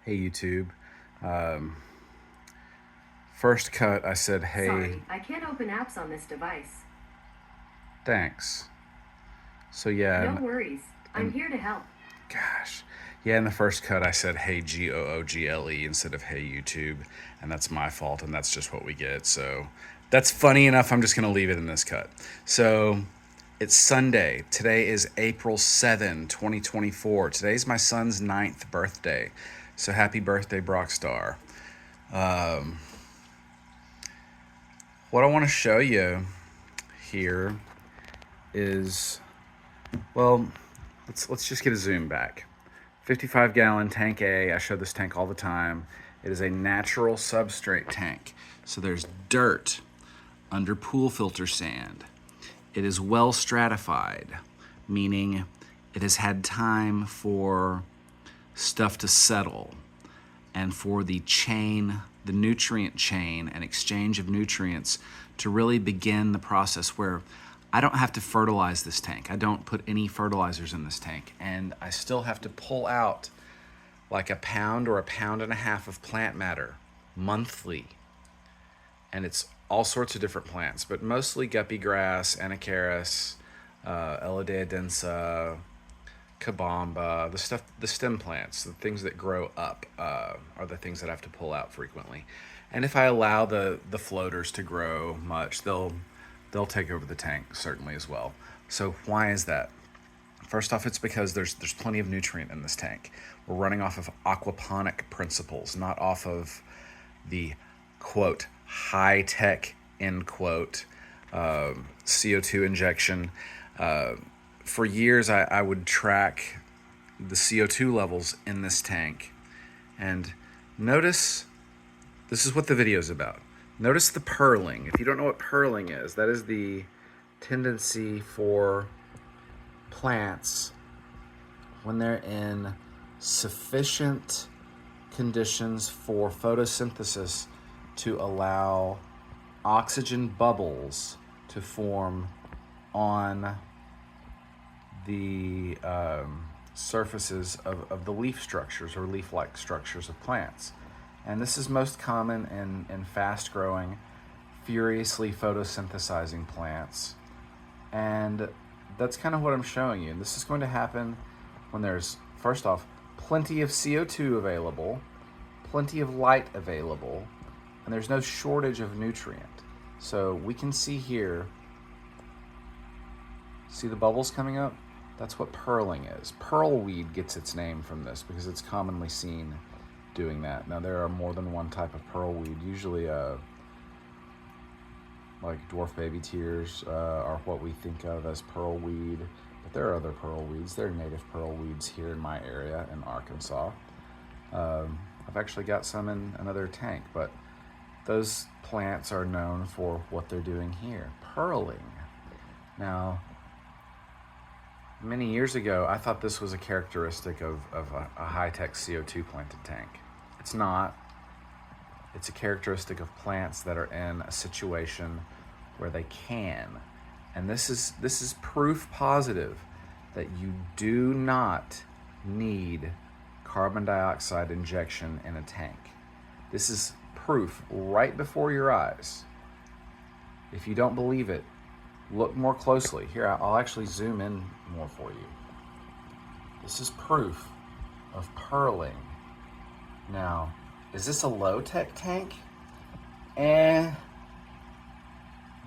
Hey YouTube. Um, First cut, I said, hey, Sorry, I can't open apps on this device. thanks. So yeah, No worries. I'm and here to help. gosh, yeah, in the first cut, I said, hey Google instead of hey YouTube, and that's my fault, and that's just what we get. So that's funny enough. I'm just gonna leave it in this cut. So it's Sunday. Today is April 7, 2024. Today's my son's 9th birthday. So happy birthday, Brockstar. What I want to show you here is, well, let's just get a zoom back. 55-gallon tank A. I show this tank all the time. It is a natural substrate tank. So there's dirt under pool filter sand. It is well stratified, meaning it has had time for stuff to settle and for the chain, the nutrient chain and exchange of nutrients to really begin the process where I don't have to fertilize this tank. I don't put any fertilizers in this tank, and I still have to pull out like a pound or a pound and a half of plant matter monthly. And it's all sorts of different plants, but mostly guppy grass, anacharis, Elodea densa, kabamba, the stem plants, the things that grow up are the things that I have to pull out frequently. And if I allow the floaters to grow much, they'll take over the tank certainly as well. So why is that? First off, it's because there's plenty of nutrient in this tank. We're running off of aquaponic principles, not off of the quote high tech end quote CO2 injection. For years, I would track the CO2 levels in this tank. And notice, this is what the video is about. Notice the purling. If you don't know what purling is, that is the tendency for plants when they're in sufficient conditions for photosynthesis to allow oxygen bubbles to form on the surfaces of the leaf structures or leaf-like structures of plants. And this is most common in fast-growing, furiously photosynthesizing plants. And that's kind of what I'm showing you. And this is going to happen when there's, first off, plenty of CO2 available, plenty of light available, and there's no shortage of nutrient. So we can see here, see the bubbles coming up? That's what purling is. Pearlweed gets its name from this because it's commonly seen doing that. Now there are more than one type of pearlweed. Usually like dwarf baby tears are what we think of as pearlweed, but there are other pearlweeds. There are native pearlweeds here in my area in Arkansas. I've actually got some in another tank, but those plants are known for what they're doing here, purling. Now, many years ago, I thought this was a characteristic of a high-tech CO2 planted tank. It's not. It's a characteristic of plants that are in a situation where they can. And this is proof positive that you do not need carbon dioxide injection in a tank. This is proof right before your eyes. If you don't believe it, look more closely. Here, I'll actually zoom in more for you. This is proof of purling. Now, is this a low-tech tank?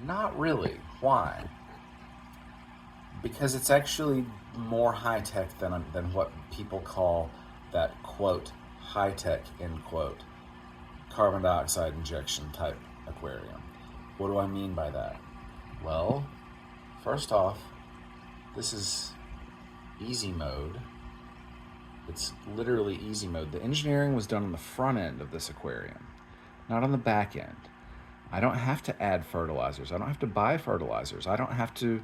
Not really. Why? Because it's actually more high-tech than what people call that, quote, high-tech, end quote, carbon dioxide injection type aquarium. What do I mean by that? Well, first off, this is easy mode. It's literally easy mode. The engineering was done on the front end of this aquarium, not on the back end. I don't have to add fertilizers. I don't have to buy fertilizers. I don't have to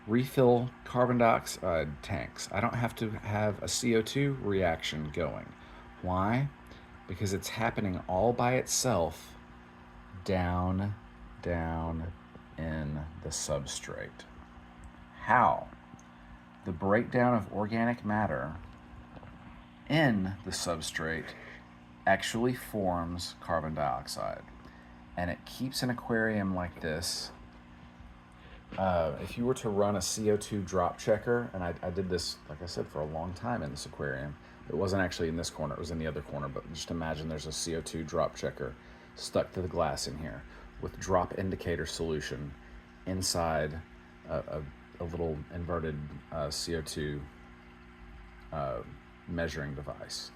refill carbon dioxide tanks. I don't have to have a CO2 reaction going. Why? Because it's happening all by itself down in the substrate. How? The breakdown of organic matter in the substrate actually forms carbon dioxide. And it keeps an aquarium like this. If you were to run a CO2 drop checker, and I did this, like I said, for a long time in this aquarium. It wasn't actually in this corner, it was in the other corner, but just imagine there's a CO2 drop checker stuck to the glass in here with drop indicator solution inside a little inverted CO2 measuring device.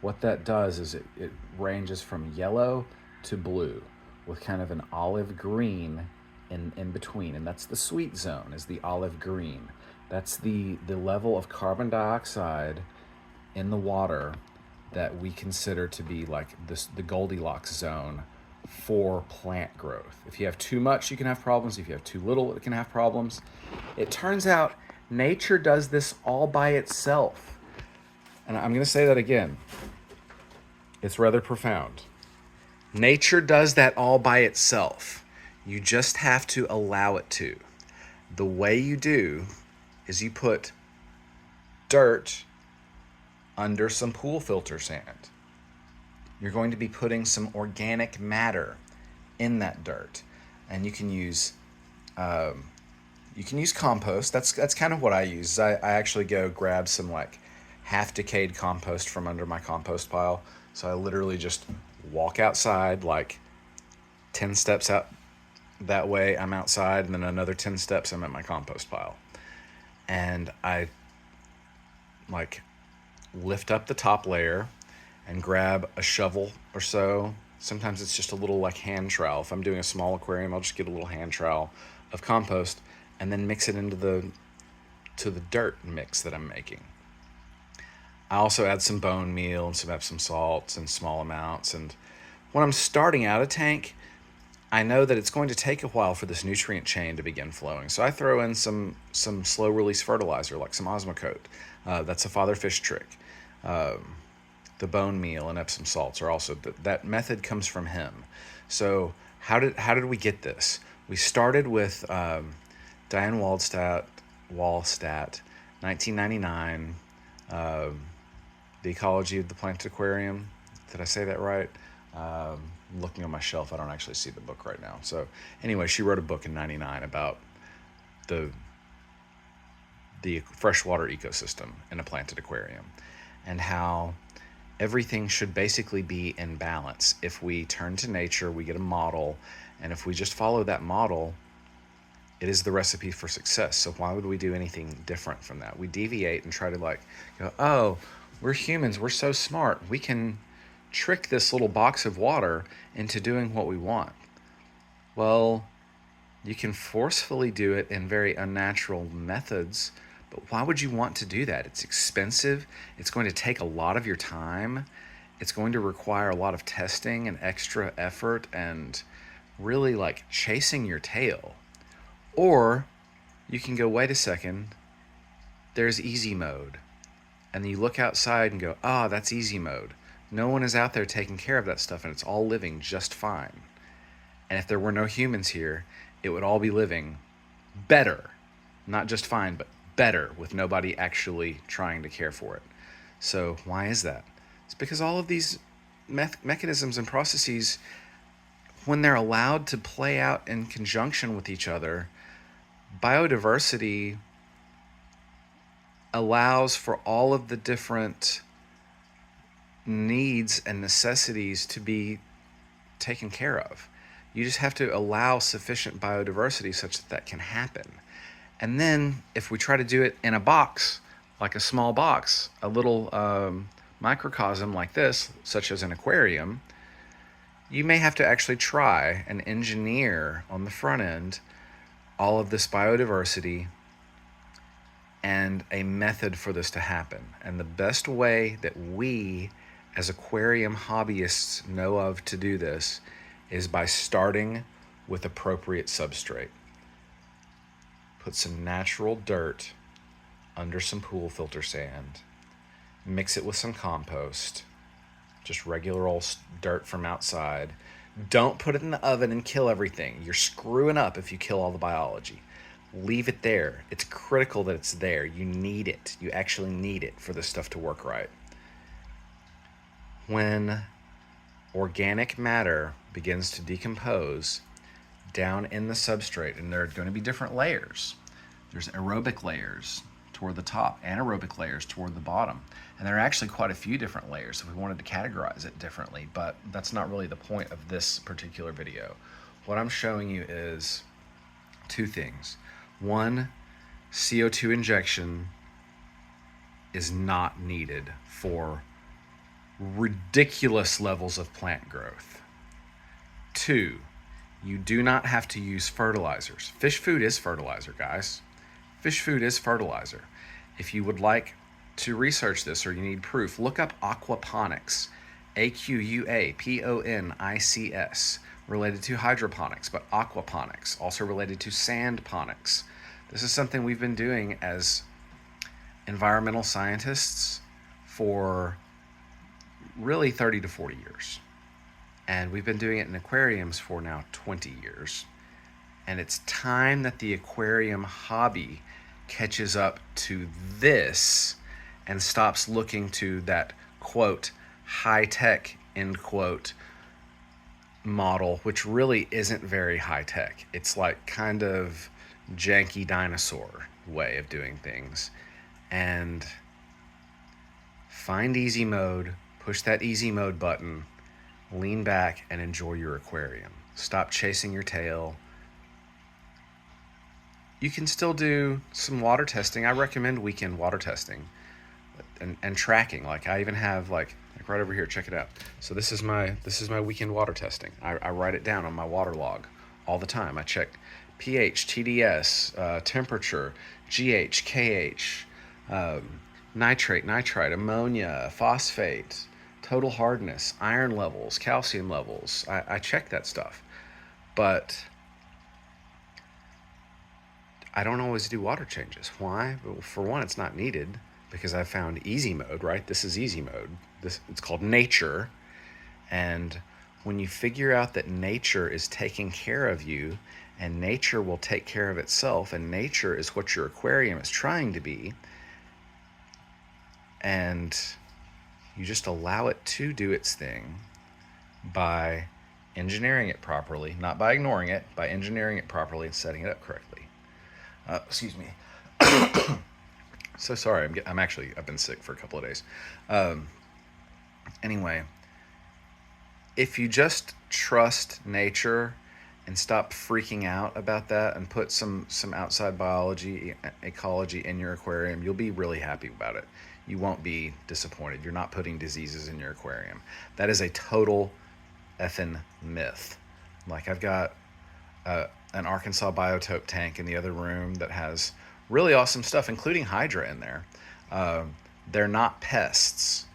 What that does is it ranges from yellow to blue with kind of an olive green in between, and that's the sweet zone, is the olive green. That's the level of carbon dioxide in the water that we consider to be like the Goldilocks zone for plant growth. If you have too much, you can have problems. If you have too little, it can have problems. It turns out nature does this all by itself. And I'm going to say that again. It's rather profound. Nature does that all by itself. You just have to allow it to. The way you do is you put dirt under some pool filter sand. You're going to be putting some organic matter in that dirt, and you can use compost. That's kind of what I use. I actually go grab some like half decayed compost from under my compost pile. So I literally just walk outside like 10 steps out that way, I'm outside, and then another 10 steps I'm at my compost pile. And I like lift up the top layer and grab a shovel or so. Sometimes it's just a little like hand trowel. If I'm doing a small aquarium, I'll just get a little hand trowel of compost and then mix it into the dirt mix that I'm making. I also add some bone meal and some Epsom salts in small amounts. And when I'm starting out a tank, I know that it's going to take a while for this nutrient chain to begin flowing. So I throw in some slow release fertilizer, like some Osmocote. That's a father fish trick. The bone meal and Epsom salts are also, that method comes from him. So how did we get this? We started with Diane Wallstatt, 1999, The Ecology of the Planted Aquarium. Did I say that right? Looking on my shelf, I don't actually see the book right now. So anyway, she wrote a book in 99 about the freshwater ecosystem in a planted aquarium and how everything should basically be in balance. If we turn to nature, we get a model, and if we just follow that model, it is the recipe for success. So why would we do anything different from that? We deviate and try to like go, oh, we're humans, we're so smart, we can trick this little box of water into doing what we want. Well, you can forcefully do it in very unnatural methods, but why would you want to do that? It's expensive. It's going to take a lot of your time. It's going to require a lot of testing and extra effort and really like chasing your tail. Or you can go, wait a second, there's easy mode. And then you look outside and go, ah, that's easy mode. No one is out there taking care of that stuff, and it's all living just fine. And if there were no humans here, it would all be living better. Not just fine, but better, with nobody actually trying to care for it. So why is that? It's because all of these mechanisms and processes, when they're allowed to play out in conjunction with each other, biodiversity allows for all of the different needs and necessities to be taken care of. You just have to allow sufficient biodiversity such that that can happen. And then if we try to do it in a box, like a small box, a little microcosm like this, such as an aquarium, you may have to actually try and engineer on the front end all of this biodiversity and a method for this to happen. And the best way that we as aquarium hobbyists know of to do this is by starting with appropriate substrate. Put some natural dirt under some pool filter sand, mix it with some compost, just regular old dirt from outside. Don't put it in the oven and kill everything. You're screwing up if you kill all the biology. Leave it there. It's critical that it's there. You need it. You actually need it for this stuff to work right. When organic matter begins to decompose down in the substrate, and there are going to be different layers. There's aerobic layers toward the top, anaerobic layers toward the bottom. And there are actually quite a few different layers if we wanted to categorize it differently, but that's not really the point of this particular video. What I'm showing you is two things. One, CO2 injection is not needed for ridiculous levels of plant growth. Two, you do not have to use fertilizers. Fish food is fertilizer, guys. Fish food is fertilizer. If you would like to research this or you need proof, look up aquaponics, AQUAPONICS, related to hydroponics, but aquaponics, also related to sandponics. This is something we've been doing as environmental scientists for really 30 to 40 years. And we've been doing it in aquariums for now 20 years. And it's time that the aquarium hobby catches up to this and stops looking to that, quote, high-tech, end quote, model, which really isn't very high-tech. It's like kind of janky dinosaur way of doing things. And find easy mode, push that easy mode button, lean back and enjoy your aquarium. Stop chasing your tail. You can still do some water testing. I recommend weekend water testing and tracking. Like I even have like right over here, check it out. So this is my weekend water testing. I write it down on my water log all the time. I check pH, TDS, temperature, GH, KH, nitrate, nitrite, ammonia, phosphate, total hardness, iron levels, calcium levels. I check that stuff. But I don't always do water changes. Why? Well, for one, it's not needed because I found easy mode, right? This is easy mode. It's called nature. And when you figure out that nature is taking care of you and nature will take care of itself and nature is what your aquarium is trying to be, and you just allow it to do its thing by engineering it properly, not by ignoring it, by engineering it properly and setting it up correctly. Excuse me. So sorry, I've been sick for a couple of days. Anyway, if you just trust nature and stop freaking out about that and put some outside biology, ecology in your aquarium, you'll be really happy about it. You won't be disappointed. You're not putting diseases in your aquarium. That is a total effing myth. Like I've got an Arkansas biotope tank in the other room that has really awesome stuff, including Hydra in there. They're not pests.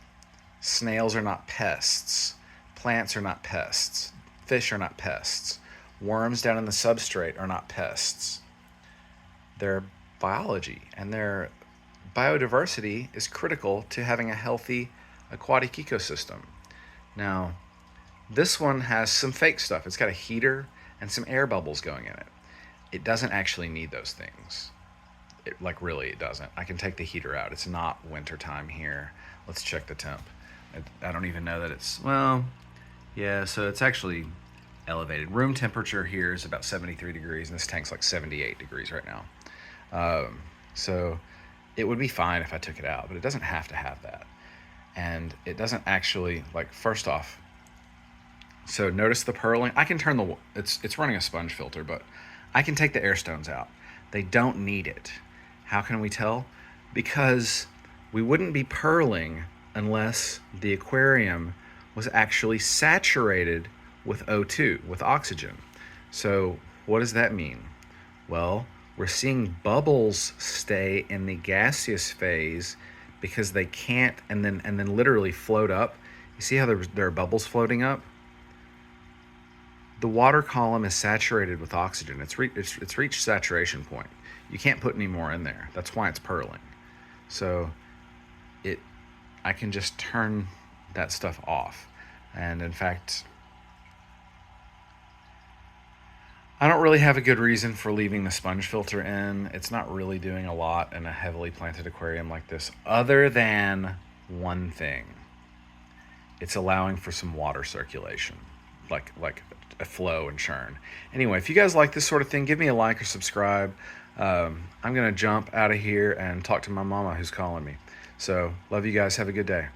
Snails are not pests. Plants are not pests. Fish are not pests. Worms down in the substrate are not pests. They're biology, and their biodiversity is critical to having a healthy aquatic ecosystem. Now, this one has some fake stuff. It's got a heater and some air bubbles going in it. It doesn't actually need those things. Really, it doesn't. I can take the heater out. It's not winter time here. Let's check the temp. I don't even know that it's, well, yeah, so it's actually elevated. Room temperature here is about 73 degrees, and this tank's like 78 degrees right now. So it would be fine if I took it out, but it doesn't have to have that. And it doesn't actually, first off, so notice the purling. I can turn it's running a sponge filter, but I can take the air stones out. They don't need it. How can we tell? Because we wouldn't be purling unless the aquarium was actually saturated with O2, with oxygen. So what does that mean? Well, we're seeing bubbles stay in the gaseous phase because they can't, and then literally float up. You see how there are bubbles floating up? The water column is saturated with oxygen. It's reached saturation point. You can't put any more in there. That's why it's purling. So I can just turn that stuff off. And in fact, I don't really have a good reason for leaving the sponge filter in. It's not really doing a lot in a heavily planted aquarium like this, other than one thing. it's allowing for some water circulation, like a flow and churn. Anyway, if you guys like this sort of thing, give me a like or subscribe. I'm gonna jump out of here and talk to my mama who's calling me. So love you guys. Have a good day.